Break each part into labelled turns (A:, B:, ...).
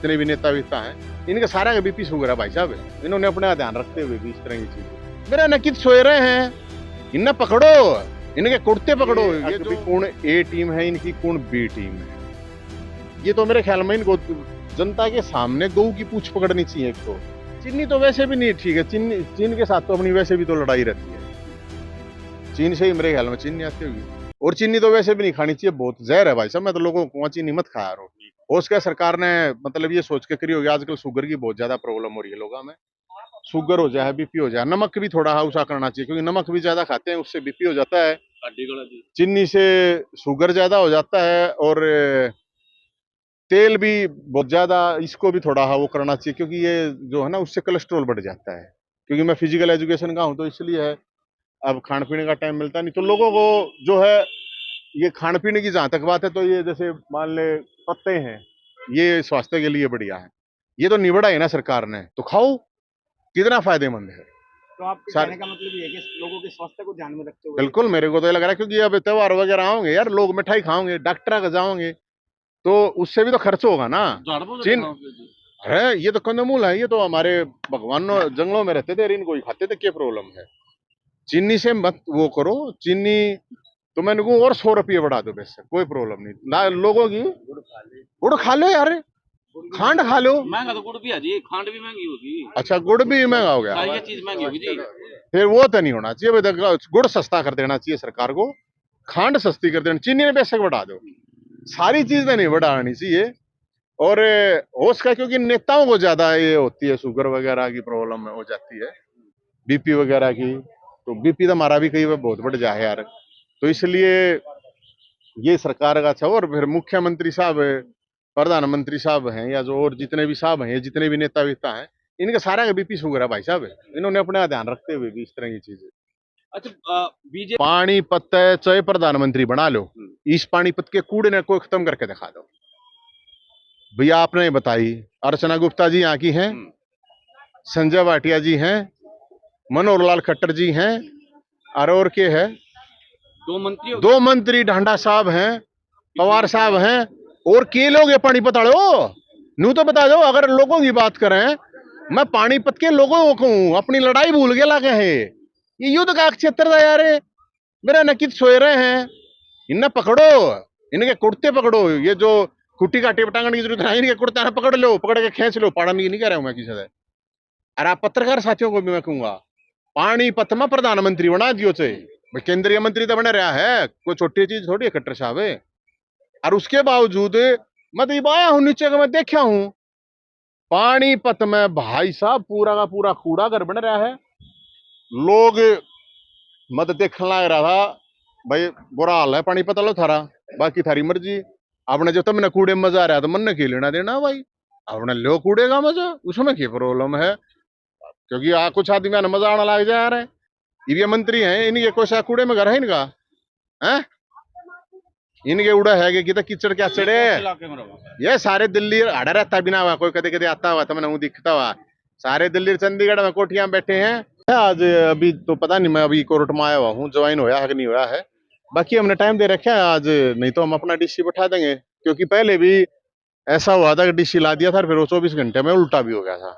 A: जितने भी नेता विता हैं, इनके सारा का बीपी शुगर है भाई साहब। इन्होंने अपना ध्यान रखते हुए भी इस तरह की चीजें मेरा नकित सोए रहे हैं, इन्हें पकड़ो, इनके कुर्ते पकड़ो। ये जो कौन ए टीम है इनकी, कौन बी टीम है, ये तो मेरे ख्याल में इनको जनता के सामने गऊ की पूछ पकड़नी चाहिए। एक तो चीनी तो वैसे भी नहीं ठीक है, चीन के साथ तो अपनी वैसे भी तो लड़ाई रहती है, चीन से ही मेरे ख्याल में चीनी आती होगी। और चीनी तो वैसे भी नहीं खानी चाहिए, बहुत जहर है भाई साहब। मैं तो लोगों को चीनी मत खाया करो। और उसका सरकार ने मतलब ये सोच के करी होगी, आजकल शुगर की बहुत ज्यादा प्रॉब्लम हो रही है लोगों में, शुगर हो जाए, बीपी हो जाए। नमक भी थोड़ा उसा करना चाहिए, क्योंकि नमक भी ज्यादा खाते हैं उससे बीपी हो जाता है, चीनी से शुगर ज्यादा हो जाता है, और तेल भी बहुत ज्यादा, इसको भी थोड़ा वो करना चाहिए, क्योंकि ये जो है ना उससे कोलेस्ट्रॉल बढ़ जाता है। क्योंकि मैं फिजिकल एजुकेशन का हूँ तो इसलिए है, अब खाने पीने का टाइम मिलता नहीं तो लोगों को जो है, ये खाने पीने की जहां तक बात है तो ये जैसे मान ले पत्ते हैं, ये स्वास्थ्य के लिए बढ़िया है, ये तो निबड़ा है ना सरकार ने, तो खाओ, कितना फायदेमंद है।
B: तो आपके कहने का मतलब ये है कि लोगों के स्वास्थ्य को ध्यान में रखते हुए?
A: बिल्कुल, मेरे को तो ये लग रहा है, क्योंकि अब त्योहार वगैरह होंगे यार, लोग मिठाई खाओगे, डॉक्टर का जाओगे, तो उससे भी तो खर्च होगा ना। चीन है, ये तो कंदमूल है, ये तो हमारे भगवान जंगलों में रहते थे, इनको ही खाते थे, क्या प्रॉब्लम है। चीनी से मत वो करो, चीनी तो मैंने को और 100 रुपये बढ़ा दो, वैसे कोई प्रॉब्लम नहीं ना लोगों की। गुड़ खा लो यार, खांड खा लो।
C: महंगा तो गुड़ भी है जी, खांड भी महंगी होगी।
A: अच्छा, गुड़ भी महंगा हो गया,
C: ये चीज महंगी होगी जी।
A: फिर वो तो नहीं होना चाहिए, गुड़ सस्ता कर देना चाहिए सरकार को, खांड सस्ती कर देना, चीनी ने बेशक बढ़ा दो, सारी चीजें नहीं बढ़ानी चाहिए। और हो सका, क्योंकि नेताओं को ज्यादा ये होती है, शुगर वगैरह की प्रॉब्लम हो जाती है, बीपी वगैरह की, तो बीपी तो हमारा भी कई बार बहुत बढ़ जाए यार, तो इसलिए ये सरकार का अच्छा। और फिर मुख्यमंत्री साहब, प्रधानमंत्री साहब हैं, या जो और जितने भी साहब हैं, जितने भी नेता विता हैं, इनके सारा का बीपी शुगर है भाई साहब। इन्होंने अपना ध्यान रखते हुए भी इस तरह की चीजें।
C: अच्छा, बीजेपी
A: पानीपत चाहे प्रधानमंत्री बना लो, इस पानीपत के कूड़े ने कोई खत्म करके दिखा दो भैया। आपने बताई, अर्चना गुप्ता जी यहाँ की हैं, संजय भाटिया जी हैं, मनोहर लाल खट्टर जी हैं, और के है दो मंत्री ढांडा साहब हैं, पवार साहब हैं, और के लोग ये पानीपत आड़ो नू तो बता दो। अगर लोगों की बात करें, मैं पानीपत के लोगों को हूं, अपनी लड़ाई भूल के लागे है, ये युद्ध का क्षेत्र था यार, मेरा नकित सोए रहे हैं, इन्हें पकड़ो, इनके कुर्ते पकड़ो, ये जो कुट्टी काटे पटांगने की जरूरत है, इनके कुर्ते ना पकड़ लो, पकड़ के खींच लो, पाड़ा नहीं कह रहा हूं मैं किसी से। अरे आप पत्रकार साथियों को भी मैं कहूंगा, पानीपत में प्रधानमंत्री बना दियो चे, केंद्रीय मंत्री तो बने रहा है, कोई छोटी चीज थोड़ी है खट्टर साहब है। और उसके बावजूद मैं तो आया हूं नीचे का, मैं देखा हूं पानीपत में भाई साहब पूरा का पूरा कूड़ा घर बन रहा है। लोग मत देखने लग रहा था, भाई बुरा हाल है पानीपत लो थारा, बाकी थारी मर्जी, आपने जो तुमने कूड़े में मजा आ रहा है तो मन ने की लेना देना भाई, आपने लो कूड़े का मजा, उसमें क्या प्रॉब्लम है। क्योंकि कुछ आदमी ने मजा आना लग जा रहा है, ये मंत्री हैं, इनके कोई कूड़े में घर है इनका, हैं इनके उड़ा है कि कीचड़ क्या चढ़े, ये सारे दिल्ली आड़ा रहता बिना हुआ, कोई कदे कदे आता हुआ तो मैंने दिखता हुआ, सारे दिल्ली चंडीगढ़ में कोठियां बैठे हैं। आज अभी तो पता नहीं, मैं अभी कोर्ट में आया हुआ हूँ, ज्वाइन होया है कि नहीं होया है, बाकी हमने टाइम दे रखा है आज, नहीं तो हम अपना डीसी बैठा देंगे, क्योंकि पहले भी ऐसा हुआ था कि डीसी ला दिया था, फिर वो 24 घंटे में उल्टा भी हो गया था,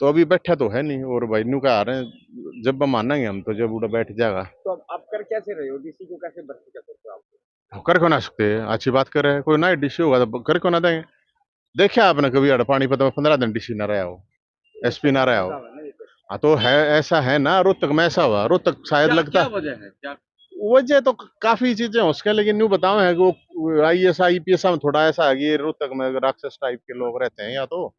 A: तो अभी बैठा तो है नहीं। और भाई नू कह रहे हैं जब मानेंगे हम, तो जब उड़ा बैठ जाएगा।
B: तो आप कर कैसे रहे हो, डीसी को कैसे भर्ती कर सकते हो आप?
A: कर क्यों ना सकते, अच्छी बात कर रहे हैं, कोई नया डीसी होगा तो कर क्यों ना देंगे। देखिए आपने कभी पानीपत में 15 दिन डीसी ना रहा हो, एसपी ना रहा हो, हाँ तो है, ऐसा है ना, रोहतक में ऐसा हुआ, रोहतक शायद लगता है वजह तो काफी चीजें हो उसके, लेकिन यूँ बताओ है कि वो IAS IPS में थोड़ा ऐसा है कि रोहतक में राक्षस टाइप के लोग रहते हैं, या तो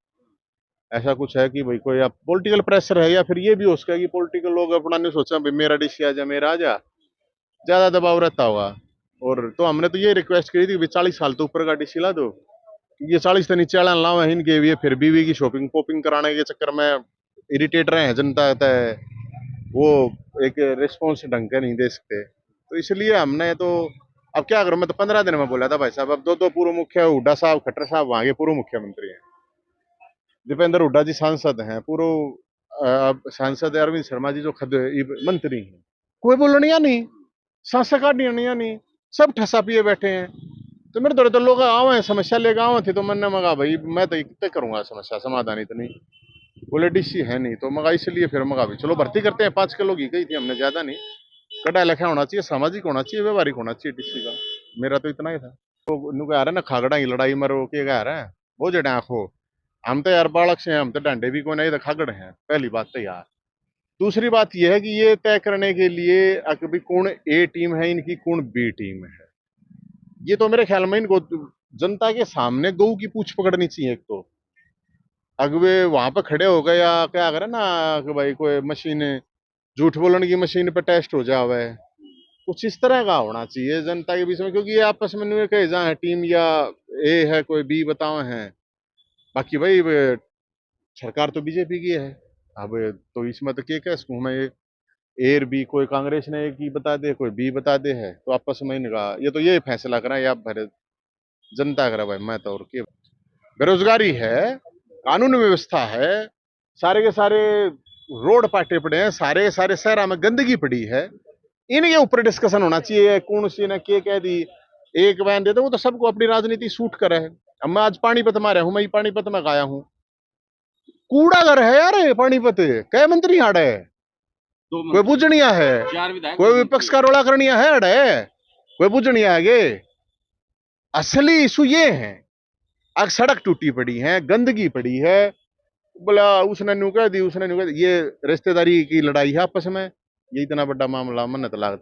A: ऐसा कुछ है कि भाई कोई आप पॉलिटिकल प्रेशर है, या फिर ये भी हो सकता है कि पॉलिटिकल लोग अपना नहीं सोचा भाई मेरा डीसी आ जा, मेरा आ जा, ज्यादा दबाव रहता होगा। और तो हमने तो ये रिक्वेस्ट करी थी कि 40 साल तो ऊपर का डीसी ला दो, ये 40 तो नीचे वाला लाओ है इनके, ये फिर बीवी की शॉपिंग पोपिंग कराने के चक्कर में इरिटेट रहे हैं जनता, वो एक रिस्पॉन्स ढंग का नहीं दे सकते, तो इसलिए हमने तो अब क्या करूं, मैं तो 15 दिन में बोला था भाई साहब, अब दो पूर्व मुख्य हुड्डा साहब खट्टर साहब वहां के पूर्व मुख्यमंत्री हैं, दीपेंद्र हुड्डा जी सांसद हैं, पूर्व सांसद अरविंद शर्मा जी जो मंत्री हैं, कोई बोलने या नहीं, सांसद का नहीं, सब ठसा पिए बैठे हैं, तो मेरे दौरे तो लोग आवे समस्या लेकर आवे थे, तो मैंने मगा भाई मैं तो कितने करूंगा समस्या समाधान, इतनी पॉलिटिक्स है नहीं, तो मगा इसलिए फिर मगा भी चलो भर्ती करते हैं। 5 किलो की गई थी हमने, ज्यादा नहीं। कड़ा लिखा होना चाहिए, सामाजिक होना चाहिए, व्यवहारिक होना चाहिए डीसी का। मेरा तो इतना ही था। तो नु कह रहा है ना खागड़ा की लड़ाई मरो के कह रहा है वो जड़े आंखो। हम तो यार बालक से हैं, हम तो डंडे भी कोई नहीं, तो खागड़ हैं पहली बात तो यार। दूसरी बात यह है कि ये तय करने के लिए अभी कौन ए टीम है इनकी, कौन बी टीम है, ये तो मेरे ख्याल में इनको जनता के सामने गऊ की पूछ पकड़नी चाहिए। एक तो अगवे वहां पर खड़े हो गए या क्या करे ना कि भाई कोई मशीन, झूठ बोलने की मशीन पे टेस्ट हो जावे, कुछ इस तरह का होना चाहिए जनता के बीच में। क्योंकि ये आपस में नहीं कहे जहाँ है टीम या ए है कोई बी बताओ है, बाकी भाई सरकार तो बीजेपी की है। अब तो इसमें तो क्या कह सकूं मैं, ए और बी, कोई कांग्रेस ने एक ही बता दे, कोई बी बता दे, है तो आपस में इनका ये तो ये फैसला करा या भरे जनता करा भाई। मैं तो और के बेरोजगारी है, कानून व्यवस्था है, सारे के सारे रोड पाटे पड़े हैं, सारे के सारे शहर में गंदगी पड़ी है, इनके ऊपर डिस्कशन होना चाहिए। कौन सी ने के कह दी एक बयान देते, वो तो सबको अपनी राजनीति सूट करे है। अब मैं आज पानीपत में रहा हूं, मैं पानीपत में गया हूं, कूड़ा घर है यार ये पानीपत, कै मंत्री हाड़ है, कोई बुझनिया है,
C: 4 विधायक,
A: कोई विपक्ष का रोड़ा करनिया है अड़े, कोई बुझनिया है गे। असली इशू ये है, अब सड़क टूटी पड़ी है, गंदगी पड़ी है, बोला उसने न्यू कह दी, उसने न्यू कह दी, ये रिश्तेदारी की लड़ाई है आपस में, ये इतना बड़ा मामला मन तो लगता